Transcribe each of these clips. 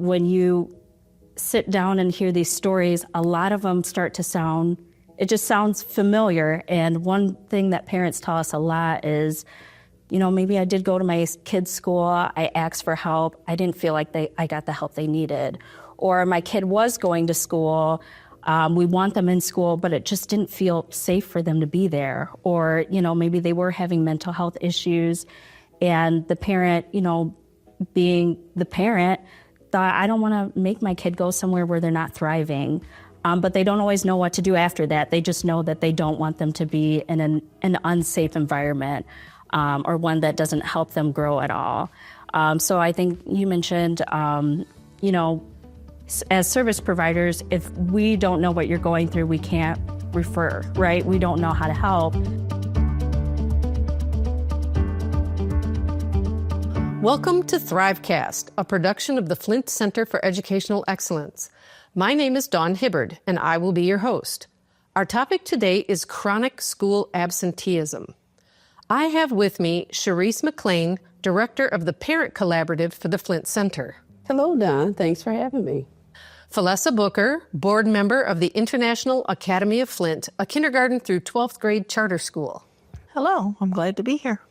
when you sit down and hear these stories, a lot of them start to sound, it just sounds familiar. And one thing that parents tell us a lot is, maybe I did go to my kid's school, I asked for help, I didn't feel like I got the help they needed. Or my kid was going to school, we want them in school, but it just didn't feel safe for them to be there. Or, maybe they were having mental health issues, and the parent, being the parent, thought, I don't want to make my kid go somewhere where they're not thriving. But they don't always know what to do after that. They just know that they don't want them to be in an unsafe environment, or one that doesn't help them grow at all. So I think you mentioned, as service providers, if we don't know what you're going through, we can't refer, right? We don't know how to help. Welcome to THRIVEcast, a production of the Flint Center for Educational Excellence. My name is Dawn Hibbard, and I will be your host. Our topic today is chronic school absenteeism. I have with me Cherise McLean, Director of the Parent Collaborative for the Flint Center. Hello, Dawn. Thanks for having me. Phylessa Booker, board member of the International Academy of Flint, a kindergarten through 12th grade charter school. Hello, I'm glad to be here.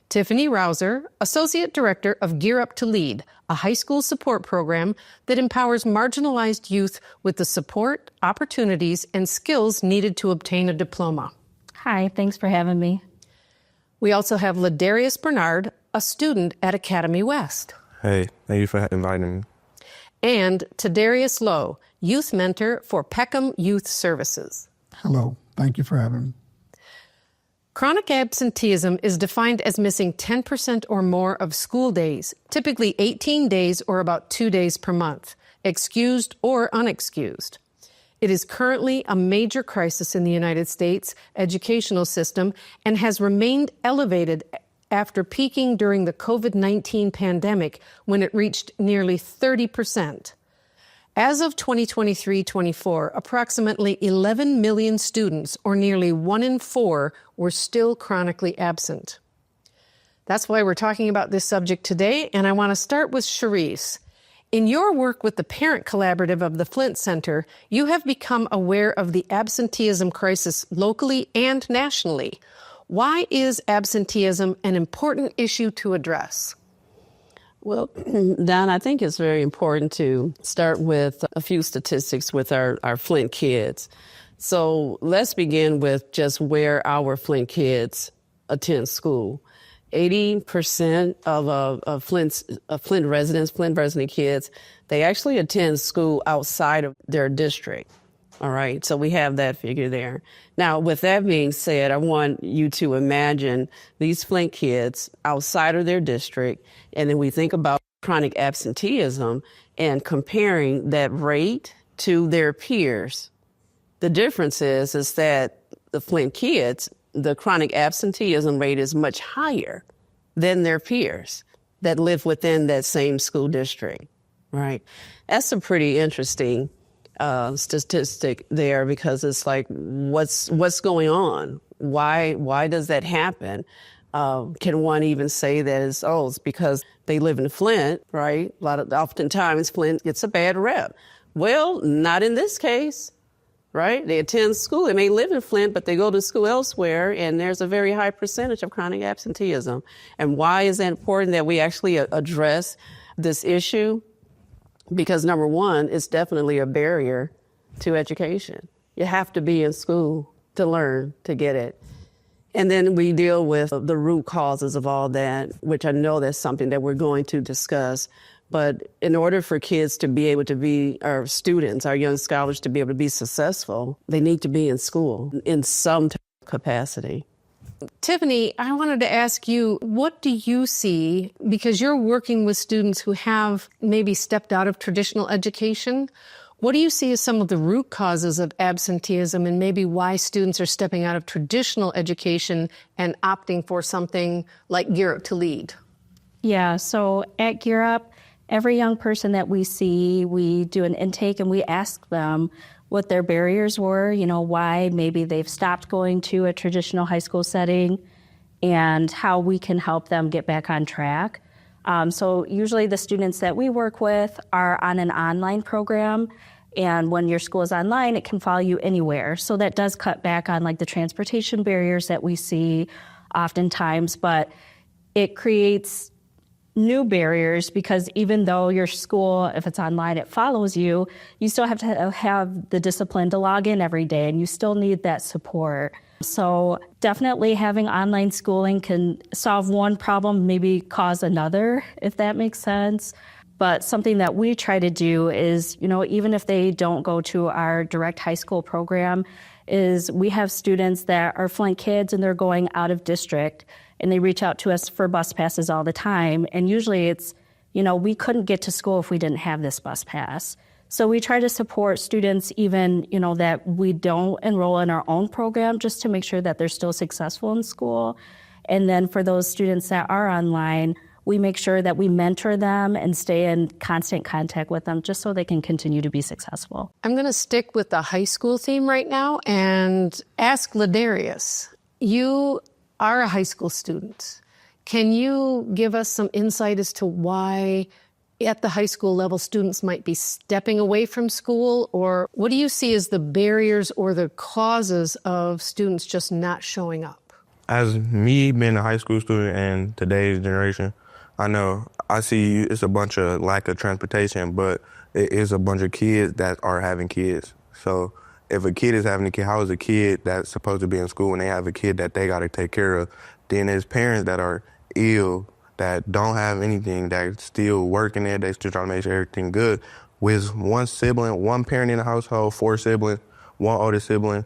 Tiffany Rouser, Associate Director of Gear Up to Lead, a high school support program that empowers marginalized youth with the support, opportunities, and skills needed to obtain a diploma. Hi, thanks for having me. We also have Ladarius Bernard, a student at Academy West. Hey, thank you for inviting me. And Tadarius Lowe, youth mentor for Peckham Youth Services. Hello, thank you for having me. Chronic absenteeism is defined as missing 10% or more of school days, typically 18 days or about 2 days per month, excused or unexcused. It is currently a major crisis in the United States educational system and has remained elevated after peaking during the COVID-19 pandemic when it reached nearly 30%. As of 2023-24, approximately 11 million students, or nearly 1 in 4, were still chronically absent. That's why we're talking about this subject today, and I want to start with Cherise. In your work with the Parent Collaborative of the Flint Center, you have become aware of the absenteeism crisis locally and nationally. Why is absenteeism an important issue to address? Well, Don, I think it's very important to start with a few statistics with our Flint kids. So let's begin with just where our Flint kids attend school. 80% of Flint resident kids, they actually attend school outside of their district. All right, so we have that figure there. Now, with that being said, I want you to imagine these Flint kids outside of their district, and then we think about chronic absenteeism and comparing that rate to their peers. The difference is that the Flint kids, the chronic absenteeism rate is much higher than their peers that live within that same school district, right? That's a pretty interesting statistic there, because it's like, what's going on? Why does that happen? Can one even say that it's because they live in Flint, right? Oftentimes Flint gets a bad rep. Well, not in this case, right? They attend school. They may live in Flint, but they go to school elsewhere, and there's a very high percentage of chronic absenteeism. And why is that important that we actually address this issue? Because number one, it's definitely a barrier to education. You have to be in school to learn, to get it. And then we deal with the root causes of all that, which I know that's something that we're going to discuss. But in order for kids to be able to be, our students, our young scholars to be able to be successful, they need to be in school in some capacity. Tiffany, I wanted to ask you, what do you see, because you're working with students who have maybe stepped out of traditional education, what do you see as some of the root causes of absenteeism and maybe why students are stepping out of traditional education and opting for something like Gear Up to Lead? Yeah, so at Gear Up, every young person that we see, we do an intake and we ask them what their barriers were, why maybe they've stopped going to a traditional high school setting, and how we can help them get back on track. So usually the students that we work with are on an online program. And when your school is online, it can follow you anywhere. So that does cut back on like the transportation barriers that we see oftentimes, but it creates new barriers because even though your school, if it's online, it follows you, you still have to have the discipline to log in every day and you still need that support. So definitely having online schooling can solve one problem, maybe cause another, if that makes sense. But something that we try to do is, even if they don't go to our direct high school program, is we have students that are Flint kids and they're going out of district and they reach out to us for bus passes all the time. And usually it's, we couldn't get to school if we didn't have this bus pass. So we try to support students even, that we don't enroll in our own program just to make sure that they're still successful in school. And then for those students that are online, we make sure that we mentor them and stay in constant contact with them just so they can continue to be successful. I'm going to stick with the high school theme right now and ask Ladarius. You are a high school student. Can you give us some insight as to why at the high school level students might be stepping away from school? Or what do you see as the barriers or the causes of students just not showing up? As me being a high school student and today's generation, I see it's a bunch of lack of transportation, but it is a bunch of kids that are having kids. So if a kid is having a kid, how is a kid that's supposed to be in school and they have a kid that they got to take care of? Then there's parents that are ill, that don't have anything, that still working there, they still trying to make sure everything good. With one sibling, one parent in the household, 4 siblings, one older sibling,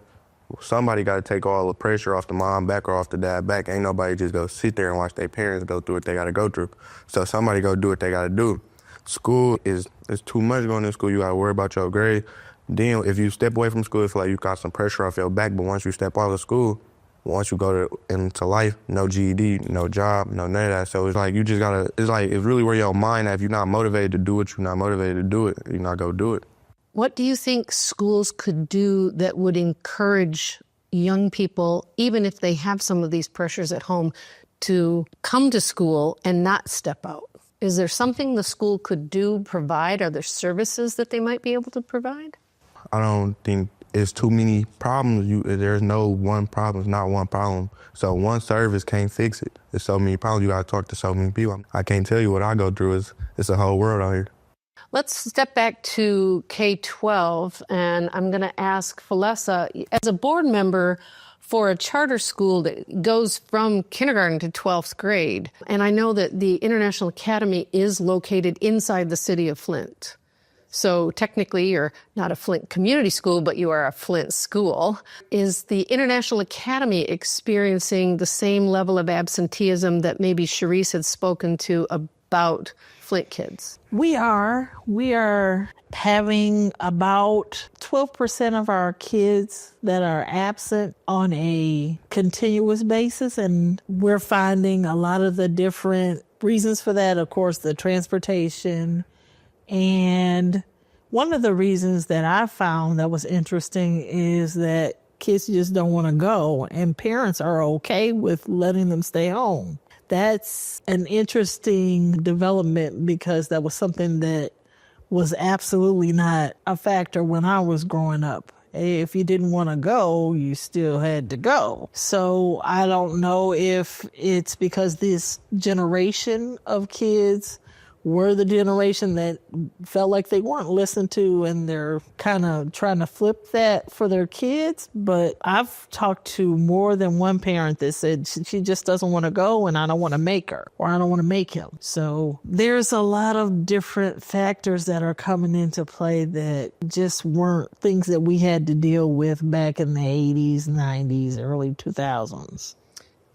somebody got to take all the pressure off the mom back or off the dad back. Ain't nobody just go sit there and watch their parents go through what they got to go through. So somebody go do what they got to do. School is too much going to school. You got to worry about your grade. Then if you step away from school, it's like you got some pressure off your back. But once you step out of school, once you go into life, no GED, no job, no none of that. So it's like you just got to, it's really where your mind at. If you're not motivated to do it, you're not motivated to do it. You're not going to do it. What do you think schools could do that would encourage young people, even if they have some of these pressures at home, to come to school and not step out? Is there something the school could do, provide? Are there services that they might be able to provide? I don't think it's too many problems. There's no one problem. It's not one problem. So one service can't fix it. There's so many problems. You got to talk to so many people. I can't tell you what I go through. It's a whole world out here. Let's step back to K-12, and I'm going to ask Felessa, as a board member for a charter school that goes from kindergarten to 12th grade, and I know that the International Academy is located inside the city of Flint. So technically, you're not a Flint community school, but you are a Flint school. Is the International Academy experiencing the same level of absenteeism that maybe Sharice had spoken to about Flint kids? We are having about 12% of our kids that are absent on a continuous basis, and we're finding a lot of the different reasons for that. Of course, the transportation. And one of the reasons that I found that was interesting is that kids just don't want to go, and parents are okay with letting them stay home. That's an interesting development because that was something that was absolutely not a factor when I was growing up. If you didn't want to go, you still had to go. So I don't know if it's because this generation of kids were the generation that felt like they weren't listened to, and they're kind of trying to flip that for their kids. But I've talked to more than one parent that said she just doesn't want to go, and I don't want to make her, or I don't want to make him. So there's a lot of different factors that are coming into play that just weren't things that we had to deal with back in the 80s, 90s, early 2000s.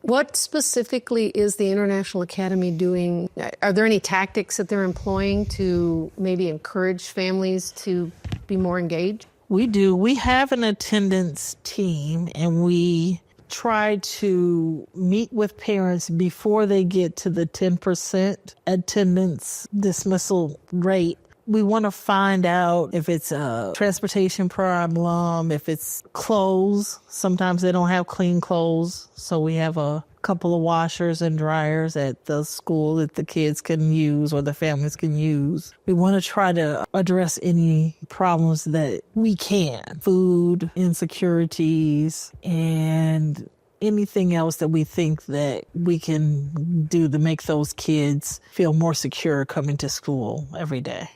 What specifically is the International Academy doing? Are there any tactics that they're employing to maybe encourage families to be more engaged? We do. We have an attendance team, and we try to meet with parents before they get to the 10% attendance dismissal rate. We want to find out if it's a transportation problem, if it's clothes. Sometimes they don't have clean clothes, so we have a couple of washers and dryers at the school that the kids can use or the families can use. We want to try to address any problems that we can. Food insecurities and anything else that we think that we can do to make those kids feel more secure coming to school every day.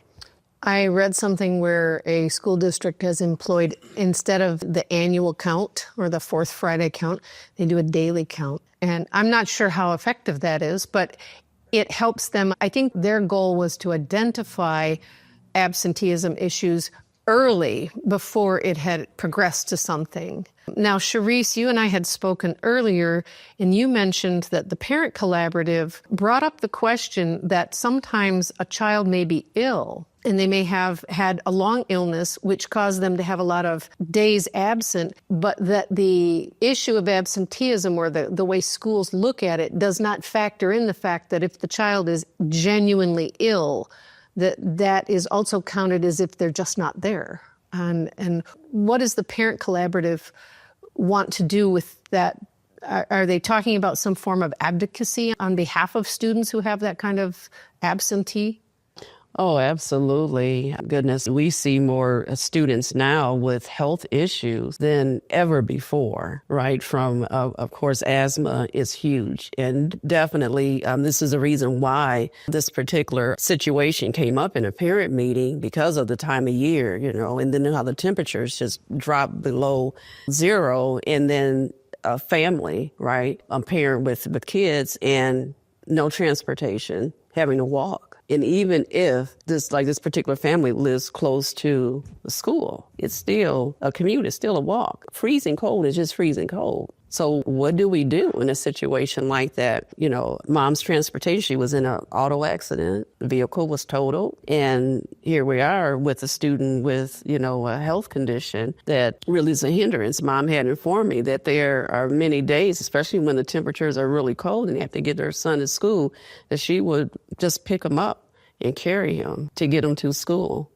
I read something where a school district has employed, instead of the annual count or the fourth Friday count, they do a daily count. And I'm not sure how effective that is, but it helps them. I think their goal was to identify absenteeism issues early before it had progressed to something. Now, Sharice, you and I had spoken earlier, and you mentioned that the Parent Collaborative brought up the question that sometimes a child may be ill, and they may have had a long illness, which caused them to have a lot of days absent, but that the issue of absenteeism or the way schools look at it does not factor in the fact that if the child is genuinely ill, that is also counted as if they're just not there. And what does the Parent Collaborative want to do with that? Are they talking about some form of advocacy on behalf of students who have that kind of absentee? Oh, absolutely. Goodness, we see more students now with health issues than ever before, right? From, of course, asthma is huge. And definitely, this is a reason why this particular situation came up in a parent meeting because of the time of year, and then how the temperatures just drop below zero. And then a family, right? A parent with kids and no transportation, having to walk. And even if this particular family lives close to the school, it's still a commute, it's still a walk. Freezing cold is just freezing cold. So what do we do in a situation like that? Mom's transportation, she was in an auto accident, the vehicle was totaled, and here we are with a student with, a health condition that really is a hindrance. Mom had informed me that there are many days, especially when the temperatures are really cold and they have to get their son to school, that she would just pick him up and carry him to get him to school.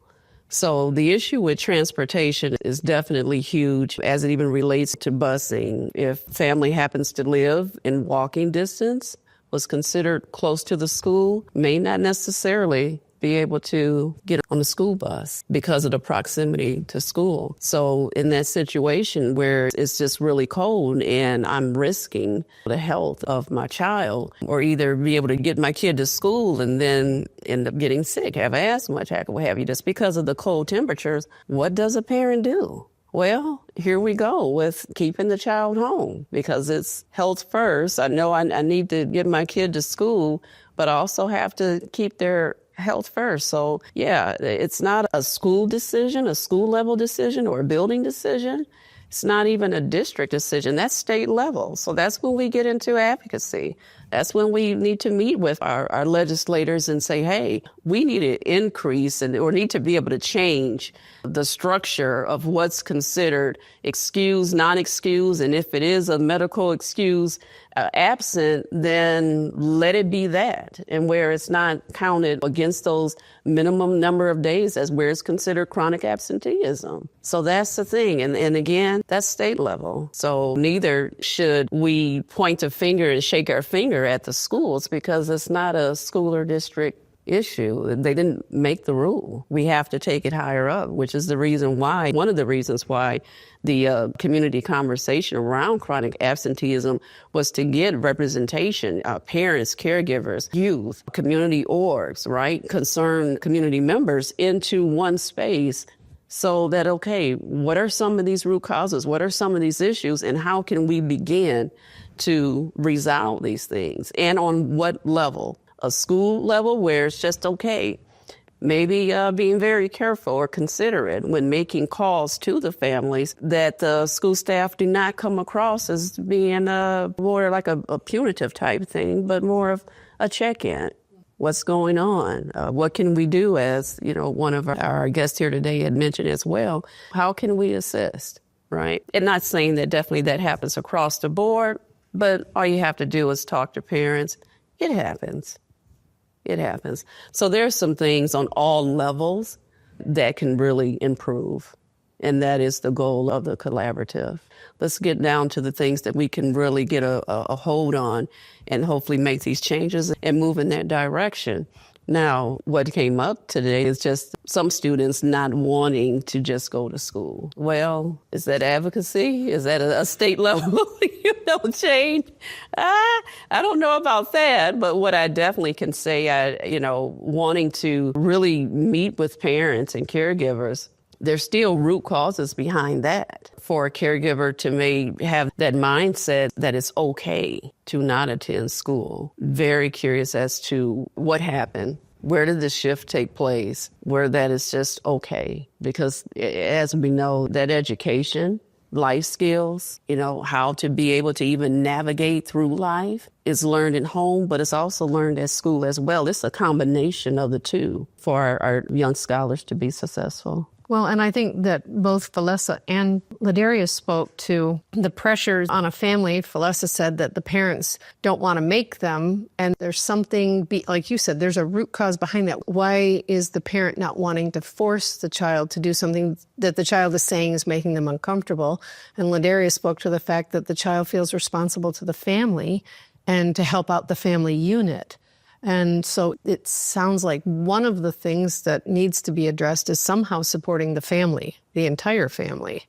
So the issue with transportation is definitely huge as it even relates to busing. If family happens to live in walking distance, was considered close to the school, may not necessarily be able to get on the school bus because of the proximity to school. So in that situation where it's just really cold and I'm risking the health of my child, or either be able to get my kid to school and then end up getting sick, have asthma attack, or what have you, just because of the cold temperatures, what does a parent do? Well, here we go with keeping the child home because it's health first. I know I need to get my kid to school, but I also have to keep their health first. So yeah, it's not a school decision, a school level decision or a building decision. It's not even a district decision. That's state level. So that's when we get into advocacy. That's when we need to meet with our legislators and say, hey, we need to increase or need to be able to change the structure of what's considered excused, non-excused, and if it is a medical excuse absent, then let it be that. And where it's not counted against those minimum number of days as where it's considered chronic absenteeism. So that's the thing. And again, that's state level. So neither should we point a finger and shake our finger at the schools because it's not a school or district issue. They didn't make the rule. We have to take it higher up, which is one of the reasons why the community conversation around chronic absenteeism was to get representation, parents, caregivers, youth, community orgs, right? Concerned community members into one space so that, okay, what are some of these root causes? What are some of these issues? And how can we begin to resolve these things? And on what level? A school level where it's just okay, maybe being very careful or considerate when making calls to the families that the school staff do not come across as being more like a punitive type thing, but more of a check-in. What's going on? What can we do as, one of our guests here today had mentioned as well, how can we assist, right? And not saying that definitely that happens across the board, but all you have to do is talk to parents. It happens. It happens. So there's some things on all levels that can really improve And that is the goal of the collaborative. Let's get down to the things that we can really get a hold on and hopefully make these changes and move in that direction. Now, what came up today is just some students not wanting to just go to school. Well, is that advocacy? Is that a state level, change? I don't know about that, but what I definitely can say, wanting to really meet with parents and caregivers, there's still root causes behind that. For a caregiver to may have that mindset that it's okay to not attend school. Very curious as to what happened. Where did the shift take place? Where that is just okay. Because as we know, that education, life skills, how to be able to even navigate through life is learned at home, but it's also learned at school as well. It's a combination of the two for our young scholars to be successful. Well, and I think that both Felissa and Ladarius spoke to the pressures on a family. Felissa said that the parents don't want to make them, and there's something, like you said, there's a root cause behind that. Why is the parent not wanting to force the child to do something that the child is saying is making them uncomfortable? And Ladarius spoke to the fact that the child feels responsible to the family and to help out the family unit. And so it sounds like one of the things that needs to be addressed is somehow supporting the family, the entire family,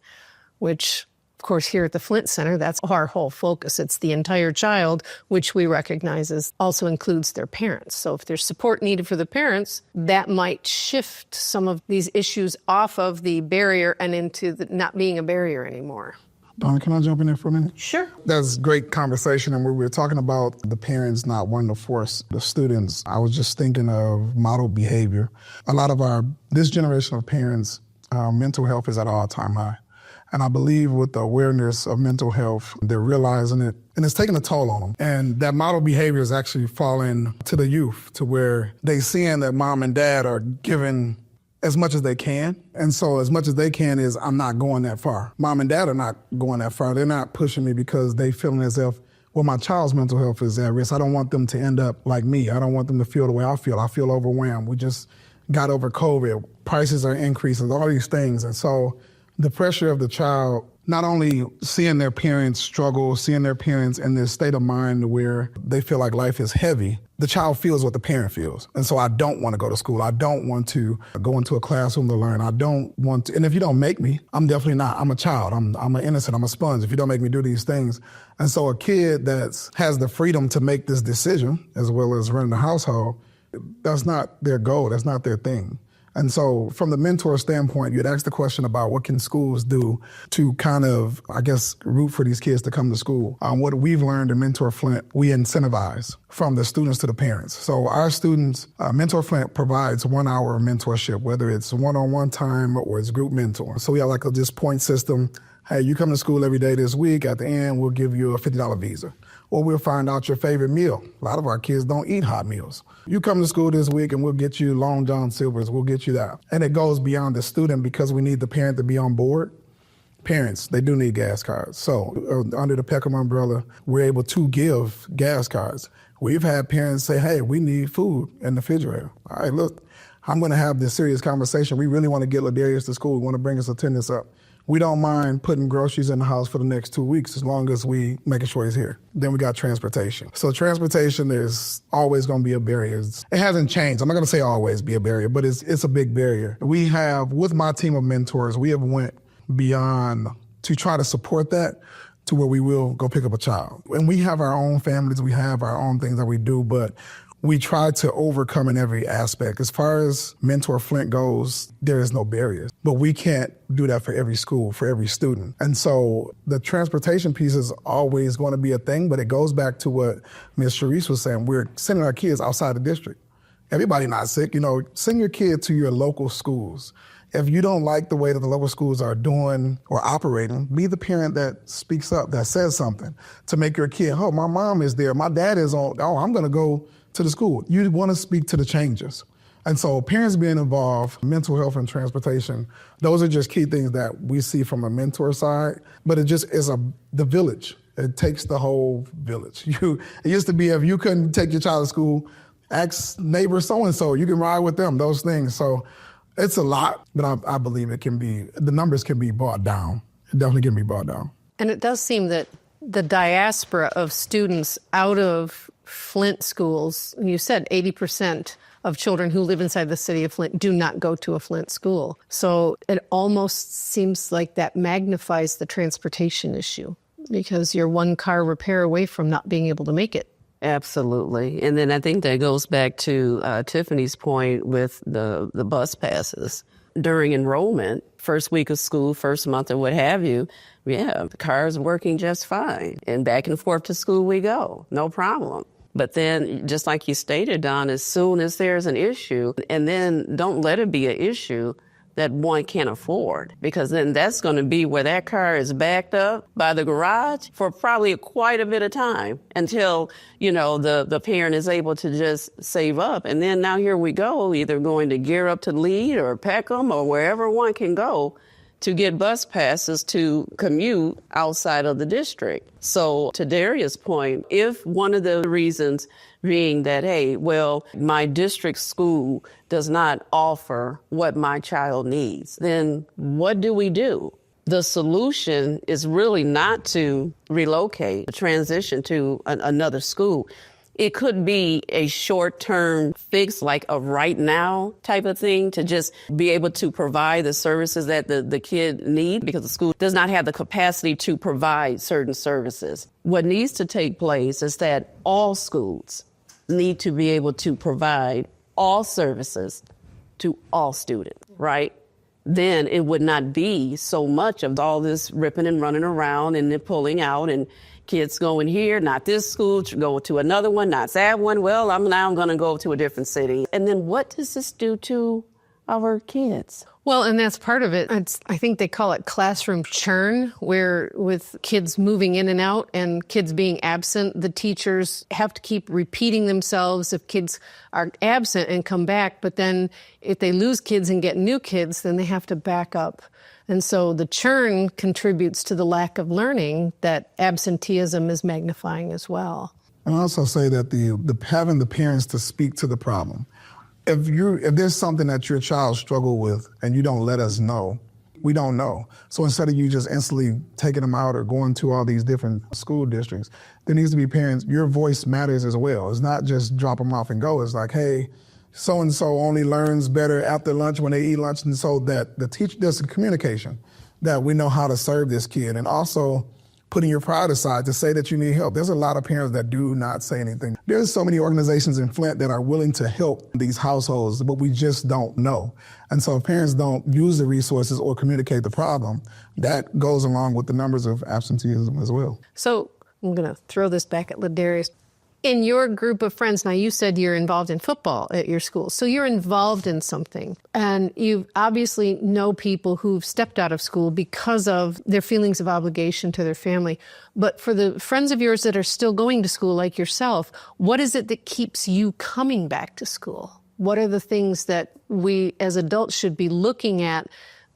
which, of course, here at the Flint Center, that's our whole focus. It's the entire child, which we recognize as also includes their parents. So if there's support needed for the parents, that might shift some of these issues off of the barrier and into not being a barrier anymore. Donna, can I jump in there for a minute? Sure. That's great conversation, and we were talking about the parents not wanting to force the students. I was just thinking of model behavior. A lot of this generation of parents, mental health is at an all-time high. And I believe with the awareness of mental health, they're realizing it, and it's taking a toll on them. And that model behavior is actually falling to the youth, to where they seeing that mom and dad are giving as much as they can. And so as much as they can is, I'm not going that far. Mom and dad are not going that far. They're not pushing me because they feeling as if, well, my child's mental health is at risk. I don't want them to end up like me. I don't want them to feel the way I feel. I feel overwhelmed. We just got over COVID. Prices are increasing, all these things. And so the pressure of the child, not only seeing their parents struggle, seeing their parents in this state of mind where they feel like life is heavy, the child feels what the parent feels. And so I don't want to go to school. I don't want to go into a classroom to learn. I don't want to, and if you don't make me, I'm definitely not. I'm a child. I'm an innocent. I'm a sponge if you don't make me do these things. And so a kid that has the freedom to make this decision, as well as running the household, that's not their goal. That's not their thing. And so from the mentor standpoint, you'd ask the question about what can schools do to kind of, root for these kids to come to school. What we've learned in Mentor Flint, we incentivize from the students to the parents. So our students, Mentor Flint provides 1 hour of mentorship, whether it's one-on-one time or it's group mentor. So we have like this point system. Hey, you come to school every day this week. At the end, we'll give you a $50 visa. Or we'll find out your favorite meal. A lot of our kids don't eat hot meals. You come to school this week and we'll get you Long John Silver's, we'll get you that. And it goes beyond the student because we need the parent to be on board. Parents, they do need gas cards. So under the Peckham umbrella, we're able to give gas cards. We've had parents say, hey, we need food in the refrigerator. All right, look, I'm gonna have this serious conversation. We really wanna get Ladarius to school. We wanna bring his attendance up. We don't mind putting groceries in the house for the next 2 weeks as long as we making sure he's here. Then we got transportation. So transportation is always going to be a barrier. It hasn't changed. I'm not going to say always be a barrier, but it's a big barrier. We have, with my team of mentors, we have went beyond to try to support that to where we will go pick up a child. And we have our own families. We have our own things that we do, but we try to overcome in every aspect. As far as Mentor Flint goes, there is no barriers. But we can't do that for every school, for every student. And so the transportation piece is always going to be a thing, but it goes back to what Ms. Sharice was saying. We're sending our kids outside the district. Everybody not sick, send your kid to your local schools. If you don't like the way that the local schools are doing or operating, be the parent that speaks up, that says something to make your kid, oh, my mom is there, my dad is on, I'm going to go to the school. You want to speak to the changes. And so parents being involved, mental health and transportation, those are just key things that we see from a mentor side, but it just is the village. It takes the whole village. It used to be if you couldn't take your child to school, ask neighbor so-and-so, you can ride with them, those things. So It's a lot, but I believe the numbers can be brought down. It definitely can be brought down. And it does seem that the diaspora of students out of Flint schools, you said 80% of children who live inside the city of Flint do not go to a Flint school. So it almost seems like that magnifies the transportation issue because you're one car repair away from not being able to make it. Absolutely. And then I think that goes back to Tiffany's point with the bus passes. During enrollment, first week of school, first month or what have you, the car's working just fine. And back and forth to school we go, no problem. But then, just like you stated, Don, as soon as there's an issue, and then don't let it be an issue that one can't afford, because then that's going to be where that car is backed up by the garage for probably quite a bit of time until, the parent is able to just save up. And then now here we go, either going to Gear Up to Lead or Peckham or wherever one can go to get bus passes to commute outside of the district. So to Daria's point, if one of the reasons being that, hey, well, my district school does not offer what my child needs, then what do we do? The solution is really not to relocate, transition to another school. It could be a short-term fix, like a right now type of thing, to just be able to provide the services that the kid needs, because the school does not have the capacity to provide certain services. What needs to take place is that all schools need to be able to provide all services to all students, right? Then it would not be so much of all this ripping and running around and then pulling out and kids going here, not this school, go to another one, not that one. Well, I'm going to go to a different city. And then what does this do to our kids? Well, and that's part of it. I think they call it classroom churn, where with kids moving in and out and kids being absent, the teachers have to keep repeating themselves if kids are absent and come back. But then if they lose kids and get new kids, then they have to back up. And so the churn contributes to the lack of learning that absenteeism is magnifying as well. And I also say that having the parents to speak to the problem. If there's something that your child struggle with and you don't let us know, we don't know. So instead of you just instantly taking them out or going to all these different school districts, there needs to be parents, your voice matters as well. It's not just drop them off and go. It's like, hey, so-and-so only learns better after lunch when they eat lunch. And so that there's communication, that we know how to serve this kid. And also putting your pride aside to say that you need help. There's a lot of parents that do not say anything. There's so many organizations in Flint that are willing to help these households, but we just don't know. And so if parents don't use the resources or communicate the problem, that goes along with the numbers of absenteeism as well. So I'm going to throw this back at Ladarius. In your group of friends, now you said you're involved in football at your school, so you're involved in something. And you obviously know people who've stepped out of school because of their feelings of obligation to their family. But for the friends of yours that are still going to school like yourself, what is it that keeps you coming back to school? What are the things that we as adults should be looking at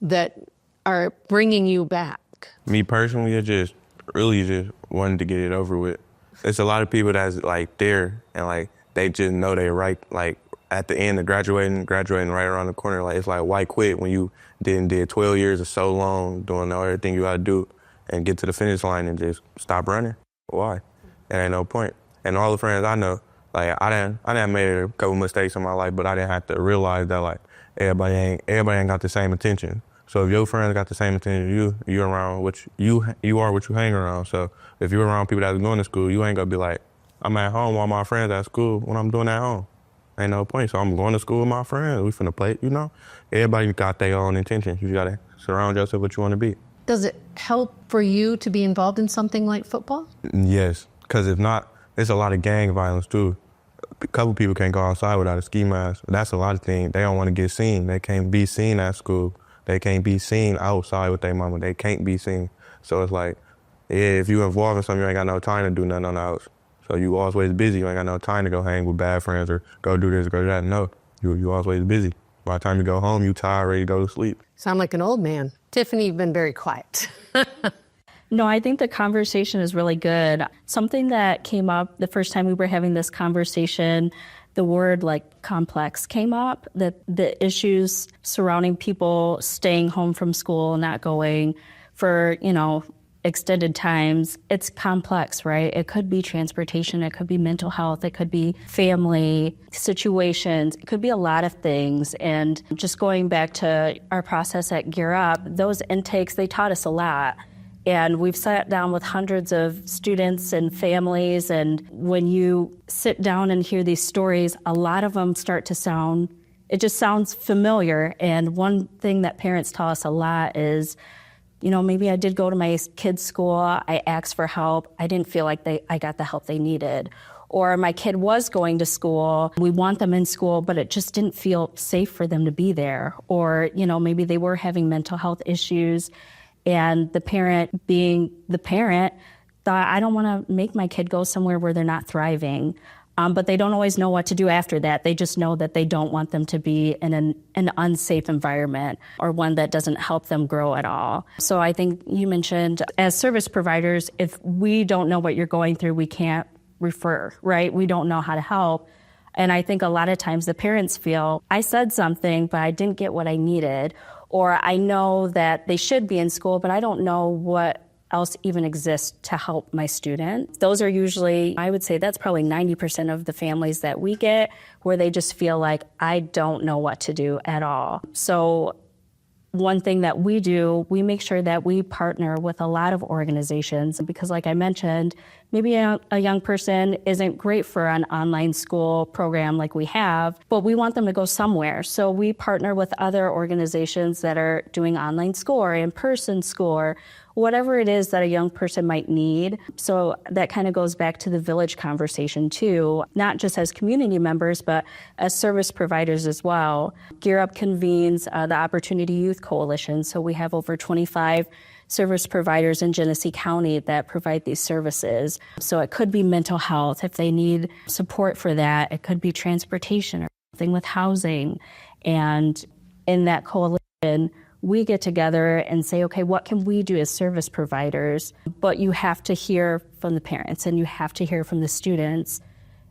that are bringing you back? Me personally, I just really just wanted to get it over with. It's a lot of people that's like there and like they just know they're right, like at the end of graduating right around the corner. Like it's like, why quit when you did 12 years or so long doing everything you gotta do and get to the finish line and just stop running? Why? There ain't no point. And all the friends I know, like I done made a couple mistakes in my life, but I didn't have to realize that like everybody ain't got the same intention. So if your friends got the same intention as you're around you are what you hang around. So if you're around people that's going to school, you ain't gonna be like, I'm at home while my friends at school when I'm doing at home. Ain't no point. So I'm going to school with my friends. We finna play, Everybody got their own intentions. You gotta surround yourself with what you want to be. Does it help for you to be involved in something like football? Yes, because if not, there's a lot of gang violence too. A couple people can't go outside without a ski mask. That's a lot of things. They don't want to get seen. They can't be seen at school. They can't be seen outside with their mama. They can't be seen. So it's like, if you involved in something, you ain't got no time to do nothing on the house. So you always busy. You ain't got no time to go hang with bad friends or go do this, go do that. No, you always busy. By the time you go home, you tired, ready to go to sleep. Sound like an old man. Tiffany, you've been very quiet. No, I think the conversation is really good. Something that came up the first time we were having this conversation the word like complex came up, that the issues surrounding people staying home from school, not going for, extended times, it's complex, right? It could be transportation, it could be mental health, it could be family situations, it could be a lot of things. And just going back to our process at Gear Up, those intakes, they taught us a lot. And we've sat down with hundreds of students and families, and when you sit down and hear these stories, a lot of them start to sound, it just sounds familiar. And one thing that parents tell us a lot is, maybe I did go to my kid's school, I asked for help, I didn't feel like I got the help they needed. Or my kid was going to school, we want them in school, but it just didn't feel safe for them to be there. Or, maybe they were having mental health issues, and the parent, being the parent, thought, I don't want to make my kid go somewhere where they're not thriving. But they don't always know what to do after that. They just know that they don't want them to be in an unsafe environment or one that doesn't help them grow at all. So I think you mentioned, as service providers, if we don't know what you're going through, we can't refer, right? We don't know how to help. And I think a lot of times the parents feel, I said something, but I didn't get what I needed. Or I know that they should be in school, but I don't know what else even exists to help my student. Those are usually, I would say that's probably 90% of the families that we get, where they just feel like, I don't know what to do at all. So one thing that we do, we make sure that we partner with a lot of organizations, because like I mentioned, maybe a young person isn't great for an online school program like we have, but we want them to go somewhere. So we partner with other organizations that are doing online school or in-person school, or whatever it is that a young person might need. So that kind of goes back to the village conversation too, not just as community members, but as service providers as well. Gear Up convenes the Opportunity Youth Coalition. So we have over 25 service providers in Genesee County that provide these services. So it could be mental health if they need support for that. It could be transportation or something with housing. And in that coalition, we get together and say, okay, what can we do as service providers? But you have to hear from the parents and you have to hear from the students.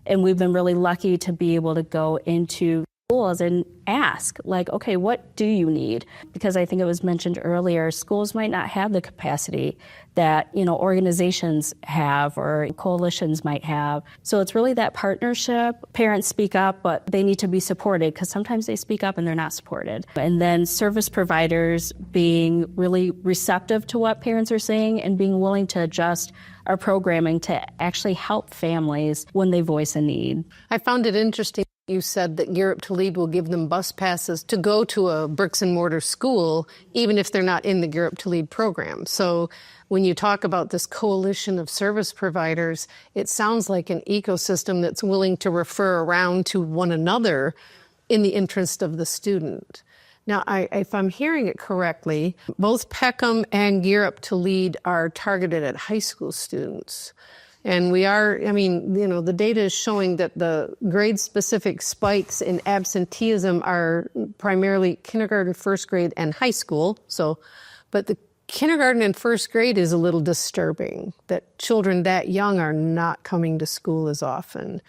And we've been really lucky to be able to go into schools and ask, like, okay, what do you need? Because I think it was mentioned earlier, schools might not have the capacity that, organizations have or coalitions might have. So it's really that partnership. Parents speak up, but they need to be supported, because sometimes they speak up and they're not supported. And then service providers being really receptive to what parents are saying and being willing to adjust our programming to actually help families when they voice a need. I found it interesting. You said that Gear Up to Lead will give them bus passes to go to a bricks and mortar school, even if they're not in the Gear Up to Lead program. So when you talk about this coalition of service providers, it sounds like an ecosystem that's willing to refer around to one another in the interest of the student. Now, if I'm hearing it correctly, both Peckham and Gear Up to Lead are targeted at high school students. And we are, the data is showing that the grade-specific spikes in absenteeism are primarily kindergarten, first grade, and high school. But the kindergarten and first grade is a little disturbing, that children that young are not coming to school as often.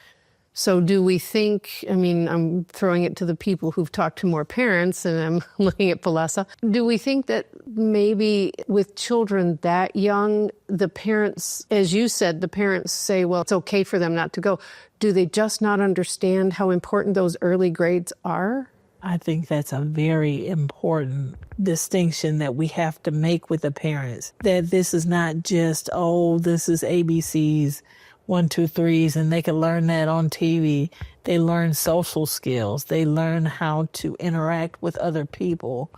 So do we think, I'm throwing it to the people who've talked to more parents, and I'm looking at Palessa. Do we think that maybe with children that young, the parents, as you said, the parents say, well, it's okay for them not to go. Do they just not understand how important those early grades are? I think that's a very important distinction that we have to make with the parents, that this is not just, this is ABCs, 1, 2, 3s, and they can learn that on TV. They learn social skills. They learn how to interact with other people,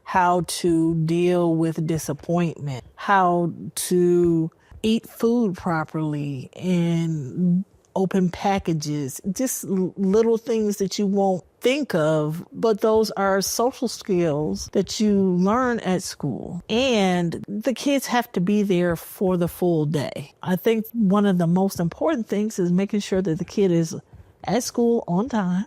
how to deal with disappointment, how to eat food properly and open packages, just little things that you won't think of, but those are social skills that you learn at school. And the kids have to be there for the full day. I think one of the most important things is making sure that the kid is at school on time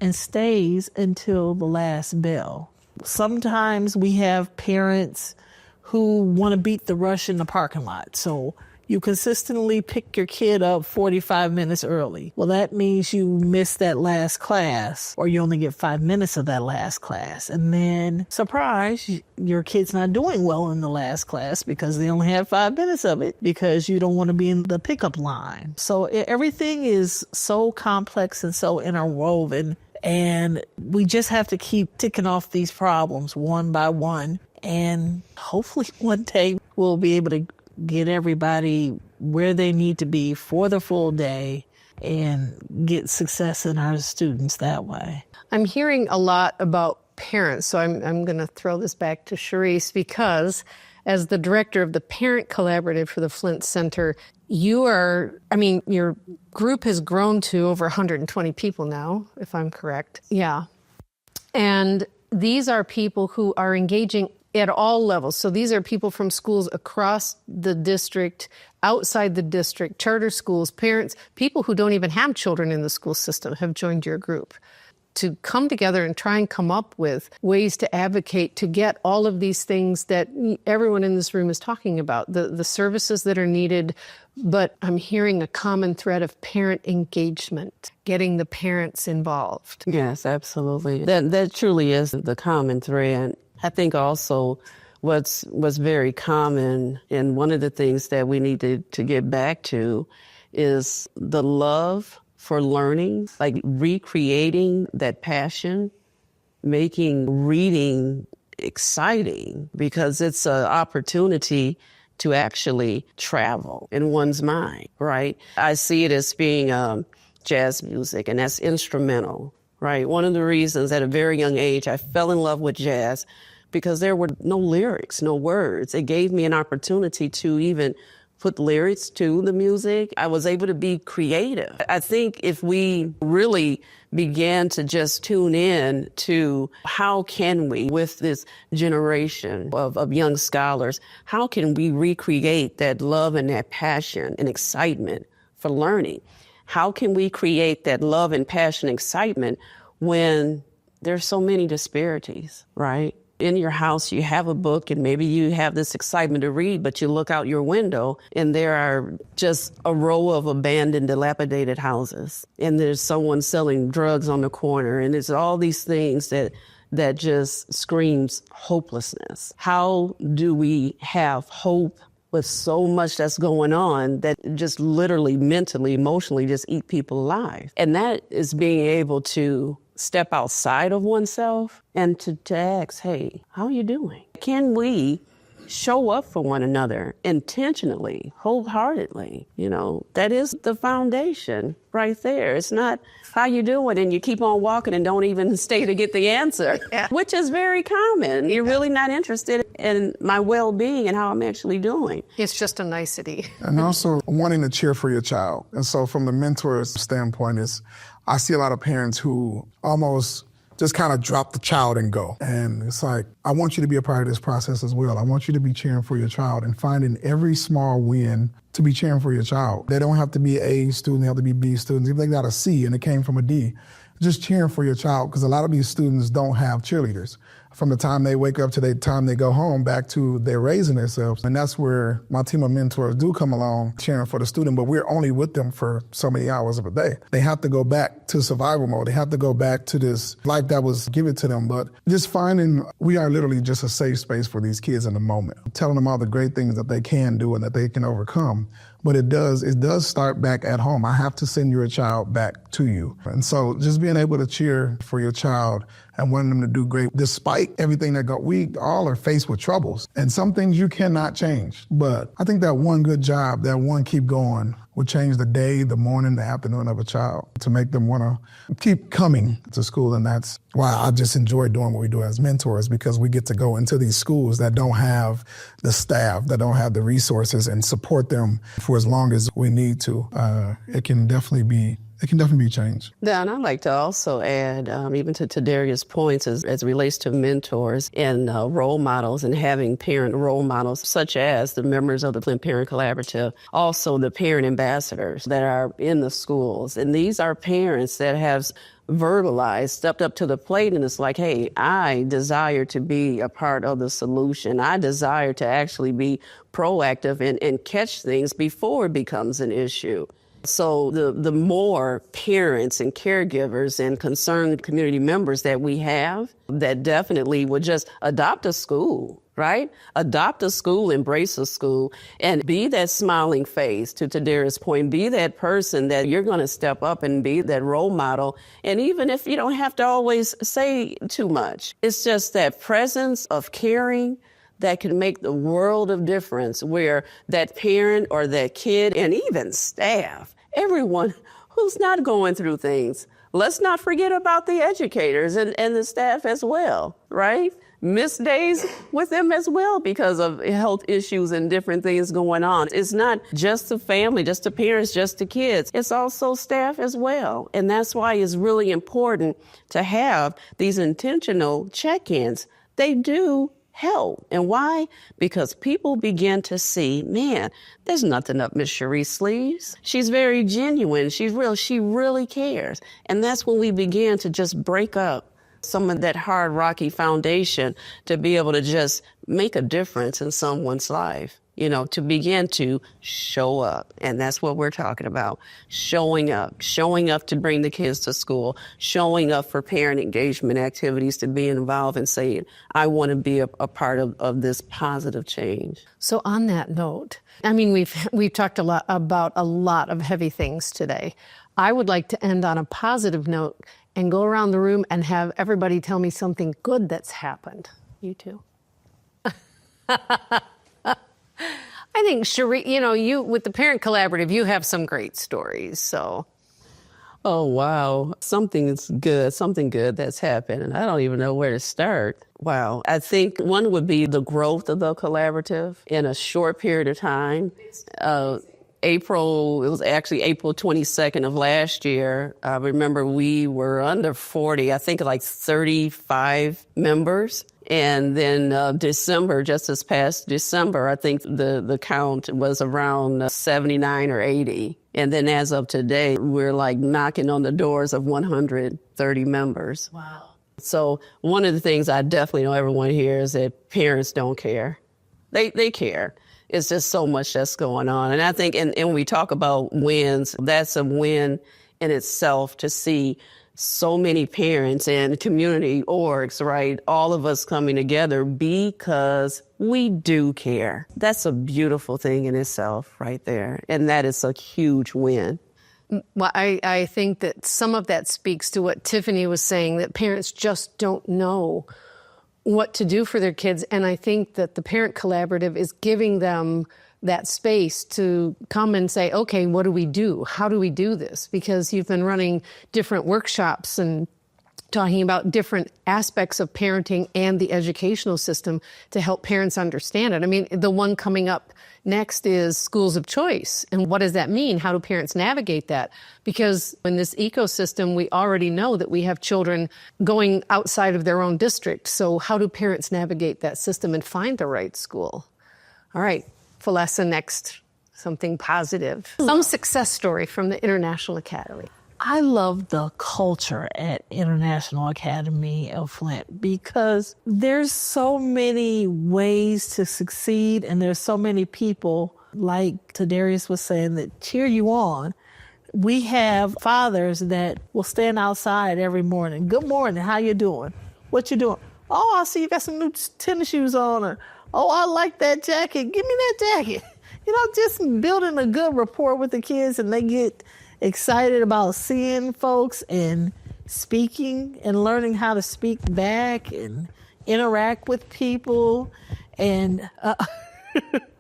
and stays until the last bell. Sometimes we have parents who want to beat the rush in the parking lot. So you consistently pick your kid up 45 minutes early. Well, that means you miss that last class, or you only get 5 minutes of that last class. And then, surprise, your kid's not doing well in the last class because they only had 5 minutes of it because you don't want to be in the pickup line. So everything is so complex and so interwoven. And we just have to keep ticking off these problems one by one. And hopefully one day we'll be able to get everybody where they need to be for the full day and get success in our students that way. I'm hearing a lot about parents, so I'm going to throw this back to Charisse, because as the director of the Parent Collaborative for the Flint Center, your group has grown to over 120 people now, if I'm correct. Yeah. And these are people who are engaging at all levels. So these are people from schools across the district, outside the district, charter schools, parents, people who don't even have children in the school system have joined your group to come together and try and come up with ways to advocate to get all of these things that everyone in this room is talking about, the services that are needed. But I'm hearing a common thread of parent engagement, getting the parents involved. Yes, absolutely. That truly is the common thread. I think also what's very common, and one of the things that we need to get back to, is the love for learning, like recreating that passion, making reading exciting, because it's an opportunity to actually travel in one's mind, right? I see it as being jazz music, and that's instrumental, right? One of the reasons at a very young age I fell in love with jazz, because there were no lyrics, no words. It gave me an opportunity to even put lyrics to the music. I was able to be creative. I think if we really began to just tune in to how can we, with this generation of young scholars, how can we recreate that love and that passion and excitement for learning? How can we create that love and passion and excitement when there's so many disparities, right? In your house, you have a book and maybe you have this excitement to read, but you look out your window and there are just a row of abandoned, dilapidated houses. And there's someone selling drugs on the corner. And there's all these things that just screams hopelessness. How do we have hope with so much that's going on that just literally, mentally, emotionally just eat people alive? And that is being able to step outside of oneself and to ask, hey, how are you doing? Can we show up for one another intentionally, wholeheartedly? You know, that is the foundation right there. It's not how you doing and you keep on walking and don't even stay to get the answer, which is very common. You're really not interested in my well-being and how I'm actually doing. It's just a nicety. And also wanting to cheer for your child. And so from the mentor's standpoint, I see a lot of parents who almost just kind of drop the child and go. And it's like, I want you to be a part of this process as well. I want you to be cheering for your child and finding every small win to be cheering for your child. They don't have to be A student, they have to be B students. If they got a C and it came from a D, just cheering for your child, because a lot of these students don't have cheerleaders. From the time they wake up to the time they go home, back to they're raising themselves. And that's where my team of mentors do come along cheering for the student, but we're only with them for so many hours of a day. They have to go back to survival mode. They have to go back to this life that was given to them. But just finding, we are literally just a safe space for these kids in the moment, telling them all the great things that they can do and that they can overcome. But it does start back at home. I have to send your child back to you. And so just being able to cheer for your child and wanting them to do great, despite everything we all are faced with troubles. And some things you cannot change. But I think that one good job, that one keep going, will change the day, the morning, the afternoon of a child to make them want to keep coming to school. And that's why I just enjoy doing what we do as mentors, because we get to go into these schools that don't have the staff, that don't have the resources, and support them for as long as we need to. It can definitely be it can definitely be changed. Yeah, and I'd like to also add, even to Darius' points, as it relates to mentors and role models and having parent role models, such as the members of the Flint Parent Collaborative, also the parent ambassadors that are in the schools. And these are parents that have verbalized, stepped up to the plate, and it's like, hey, I desire to be a part of the solution. I desire to actually be proactive and catch things before it becomes an issue. So the more parents and caregivers and concerned community members that we have that definitely would just adopt a school, right? Adopt a school, embrace a school, and be that smiling face, to Darius' point, be that person that you're going to step up and be that role model. And even if you don't have to always say too much, it's just that presence of caring that can make the world of difference, where that parent or that kid and even staff, everyone who's not going through things, let's not forget about the educators and the staff as well, right? Miss days with them as well because of health issues and different things going on. It's not just the family, just the parents, just the kids. It's also staff as well. And that's why it's really important to have these intentional check-ins. They do help. And why? Because people begin to see, man, there's nothing up Miss Cherie's sleeves. She's very genuine. She's real. She really cares. And that's when we begin to just break up some of that hard, rocky foundation to be able to just make a difference in someone's life, to begin to show up. And that's what we're talking about, showing up to bring the kids to school, showing up for parent engagement activities, to be involved and saying, I want to be a part of this positive change. So on that note, I mean, we've talked a lot about a lot of heavy things today. I would like to end on a positive note and go around the room and have everybody tell me something good that's happened. You too. I think, Cherie, you with the Parent Collaborative, you have some great stories, so. Oh, wow. Something good that's happened, and I don't even know where to start. Wow. I think one would be the growth of the collaborative in a short period of time. It was actually April 22nd of last year. I remember we were under 40, I think like 35 members. And then December, just this past December, I think the count was around 79 or 80. And then as of today, we're like knocking on the doors of 130 members. Wow. So one of the things I definitely know everyone here is that parents don't care. They care. It's just so much that's going on. And I think, and when we talk about wins, that's a win in itself to see so many parents and community orgs, right? All of us coming together because we do care. That's a beautiful thing in itself right there. And that is a huge win. Well, I think that some of that speaks to what Tiffany was saying, that parents just don't know what to do for their kids. And I think that the Parent Collaborative is giving them that space to come and say, okay, what do we do? How do we do this? Because you've been running different workshops and talking about different aspects of parenting and the educational system to help parents understand it. I mean, the one coming up next is schools of choice. And what does that mean? How do parents navigate that? Because in this ecosystem, we already know that we have children going outside of their own district. So how do parents navigate that system and find the right school? All right, Felessa, next, something positive. Some success story from the International Academy. I love the culture at International Academy of Flint because there's so many ways to succeed, and there's so many people, like Darius was saying, that cheer you on. We have fathers that will stand outside every morning. Good morning, how you doing? What you doing? Oh, I see you got some new tennis shoes on. Or, oh, I like that jacket. Give me that jacket. Just building a good rapport with the kids, and they get excited about seeing folks and speaking and learning how to speak back and interact with people. And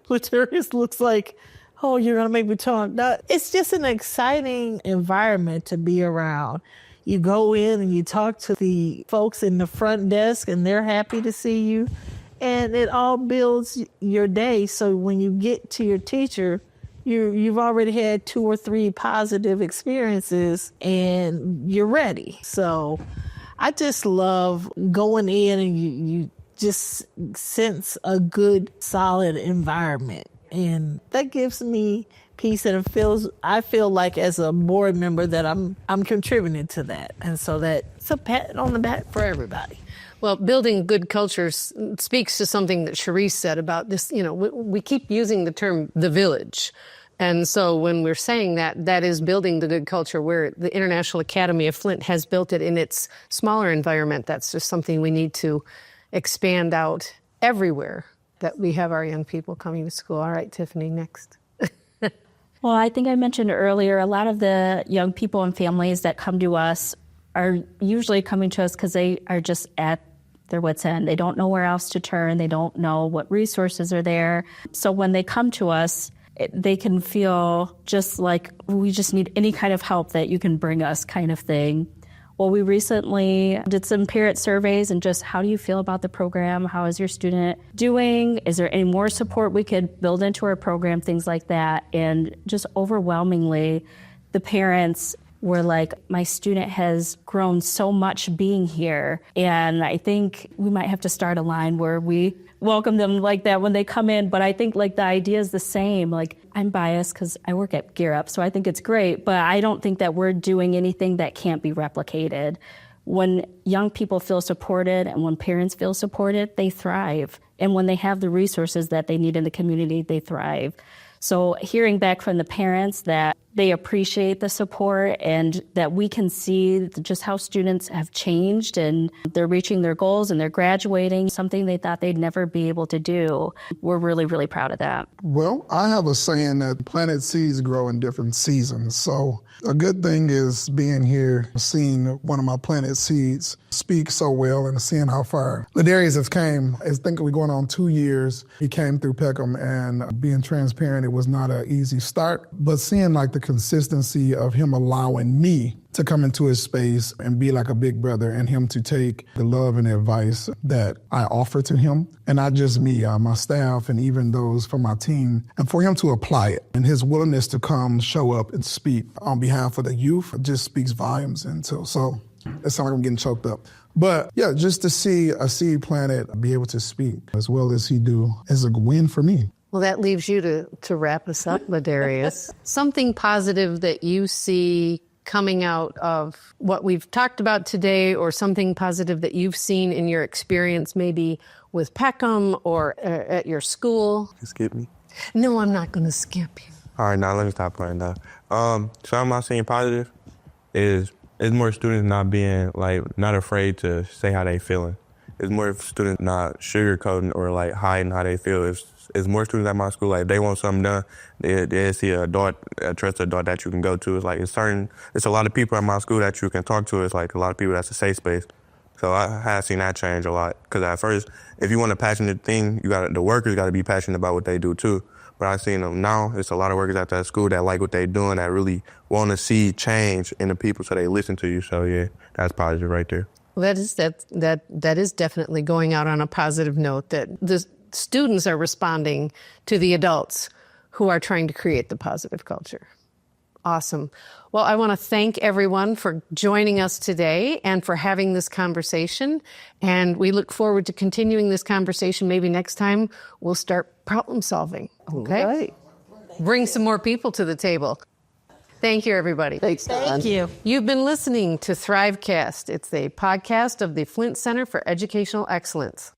Latarius looks like, oh, you're going to make me talk. No, it's just an exciting environment to be around. You go in and you talk to the folks in the front desk, and they're happy to see you. And it all builds your day. So when you get to your teacher, you've already had 2 or 3 positive experiences and you're ready. So I just love going in and you just sense a good, solid environment. And that gives me peace, and I feel like as a board member that I'm contributing to that. And so that's a pat on the back for everybody. Well, building good culture speaks to something that Cherise said about this. We keep using the term the village. And so when we're saying that is building the good culture, where the International Academy of Flint has built it in its smaller environment. That's just something we need to expand out everywhere that we have our young people coming to school. All right, Tiffany, next. Well, I think I mentioned earlier, a lot of the young people and families that come to us are usually coming to us because they are just at their wits' end. They don't know where else to turn. They don't know what resources are there. So when they come to us, they can feel just like we just need any kind of help that you can bring us kind of thing. Well, we recently did some parent surveys and just how do you feel about the program? How is your student doing? Is there any more support we could build into our program? Things like that. And just overwhelmingly, the parents were like, my student has grown so much being here. And I think we might have to start a line where we welcome them like that when they come in. But I think like the idea is the same. Like I'm biased because I work at Gear Up, so I think it's great. But I don't think that we're doing anything that can't be replicated. When young people feel supported and when parents feel supported, they thrive. And when they have the resources that they need in the community, they thrive. So hearing back from the parents that they appreciate the support and that we can see just how students have changed and they're reaching their goals and they're graduating, something they thought they'd never be able to do. We're really, really proud of that. Well, I have a saying that planted seeds grow in different seasons. So a good thing is being here, seeing one of my planted seeds speak so well and seeing how far Ladarius has came. I think we're going on 2 years. He came through Peckham, and being transparent, it was not an easy start, but seeing like the consistency of him allowing me to come into his space and be like a big brother, and him to take the love and advice that I offer to him, and not just me, my staff, and even those from my team, and for him to apply it, and his willingness to come, show up, and speak on behalf of the youth just speaks volumes. And so it sounds like I'm getting choked up. But yeah, just to see a seed planted be able to speak as well as he do is a win for me. Well, that leaves you to wrap us up, Ladarius. Something positive that you see coming out of what we've talked about today, or something positive that you've seen in your experience maybe with Peckham or at your school? You skip me? No, I'm not going to skip you. All right, now let me stop playing though. Something I've seen positive is more students not being not afraid to say how they feeling. It's more students not sugarcoating or hiding how they feel. It's more students at my school, if they want something done, they see a trusted adult that you can go to. It's a lot of people at my school that you can talk to. It's a lot of people that's a safe space. So I have seen that change a lot. Because at first, if you want a passionate thing, the workers got to be passionate about what they do too. But I've seen them now. It's a lot of workers at that school that like what they're doing, that really want to see change in the people, so they listen to you. So yeah, that's positive right there. Well, that is definitely going out on a positive note, that the students are responding to the adults who are trying to create the positive culture. Awesome. Well, I want to thank everyone for joining us today and for having this conversation. And we look forward to continuing this conversation. Maybe next time we'll start problem solving. Okay? Right. Bring some more people to the table. Thank you, everybody. Thanks, Don. Thank you. You've been listening to THRIVEcast. It's a podcast of the Flint Center for Educational Excellence.